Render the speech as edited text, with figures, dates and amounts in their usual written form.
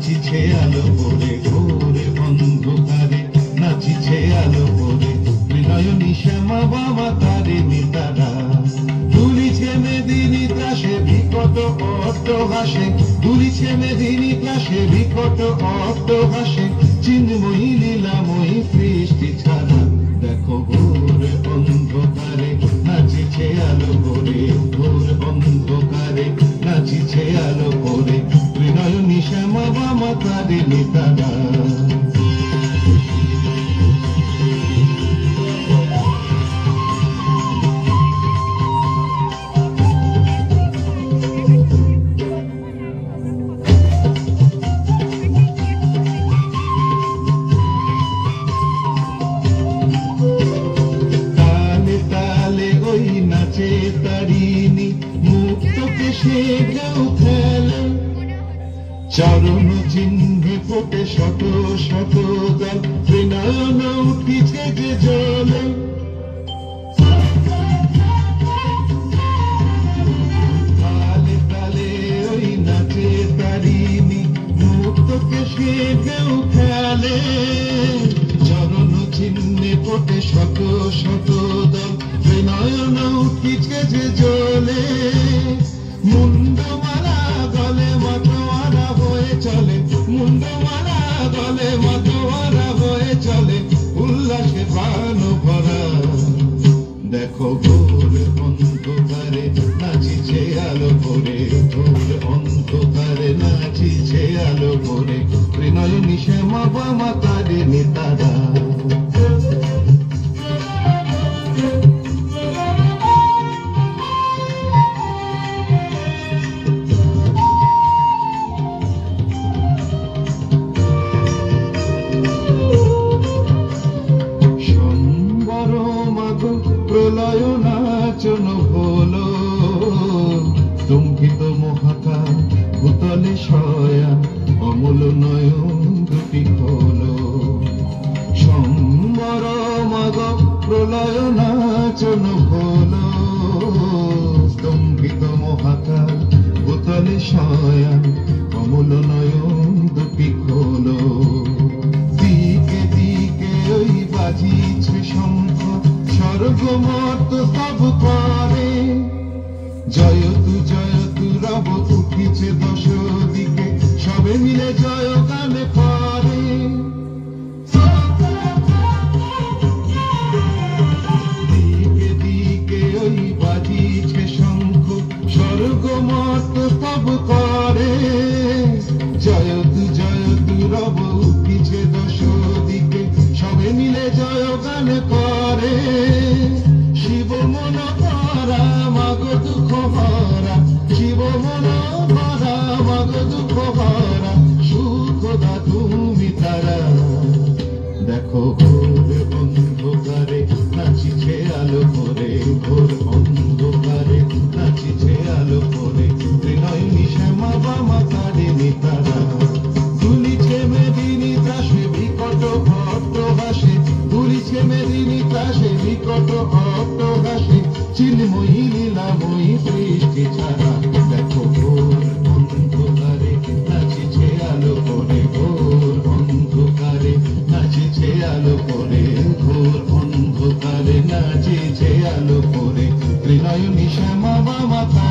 নাচিছে আলো করে ভোরে অন্ধকারে, নাচিছে আলো করে নয়নী শ্যামা বাবা তারিণী তারা। দুলিছে মেদিনী ত্রাসে বিকট অট্টহাসে, দুলিছে মেদিনী ত্রাসে বিকট অট্টহাসে, চিন্ময়ী লীলাময়ী সৃষ্টি ছাড়া। দেখো ভোরে অন্ধকারে নাচিছে আলো করে, ভোর অন্ধকারে নাচিছে আলো করে নয়নী শ্যামা বাবা তারিণী তারা। নাচে তারিণী মুক্ত কেশে ঢেউ খেলে, চরণ চিহ্নে ফোটে শত শত দল, ত্রিনয়ন উঠিছে যে জলে। তালে তালে ওই নাচে তারিণী মুক্ত কেশে ঢেউ খেলে, চরণ চিহ্নে ফোটে শত শত দল, নয়ন উঠিছে যে জলে। মুন্ডমালা গলে মতোয়ারা হয়ে চলে, মুন্ডমালা গলে মতোয়ারা হয়ে চলে, উল্লাসে প্রাণ ভরা। দেখো ভোর অন্ধকারে নাচিছে আলো করে, ভোর অন্ধকারে নাচিছে আলো করে নয়নী শ্যামা বাবা তারিণী তারা। প্রলয় নাচন হলো, তুঙ্কিত মহাকার ভূতলে শয়া, অমূল নয়ন দুটি হলো। সম্বর মাগ প্রলয় নাচন হলো, স্তম্ভিত মহাকার ভূতলে শয়া, অমূল নয়ন দুটি হলো। দিকে দিকে ওই বাজিছে শঙ্খ, স্বর্গমর্ত সব করে, জয়তু রব উঠিছে দশ দিকে, সবে মিলে জয় গানে করে। দিকে দিকে ওই বাজিছে শঙ্খ, স্বর্গমর্ত সব করে, জয়তু রব উঠিছে দশ দিকে, সবে মিলে জয় গান করে। শিব মন ভরা মাগ দুঃখ ভরা, শিব মন ভরা মাগ দুঃখ ভরা, সুখদা তুমি তারা। দেখো ভোর অন্ধকারে নাচিছে আলো করে, ভোর অন্ধকারে নাচিছে আলো করে নয়নী শ্যামা বাবা তারিণী তারা। দুলিছে মেদিনী ত্রাসে বিকট অট্টহাসে, দুলিছে মেদিনী ত্রাসে বিকট অট্টহাসে, চিন্ময়ী লীলাময়ী সৃষ্টি ছাড়া। দেখো ভোর অন্ধকারে নাচিছে আলো করে, ভোর অন্ধকারে নাচিছে আলো করে, ভোর অন্ধকারে নাচিছে আলো করে নয়নী শ্যামা বাবা।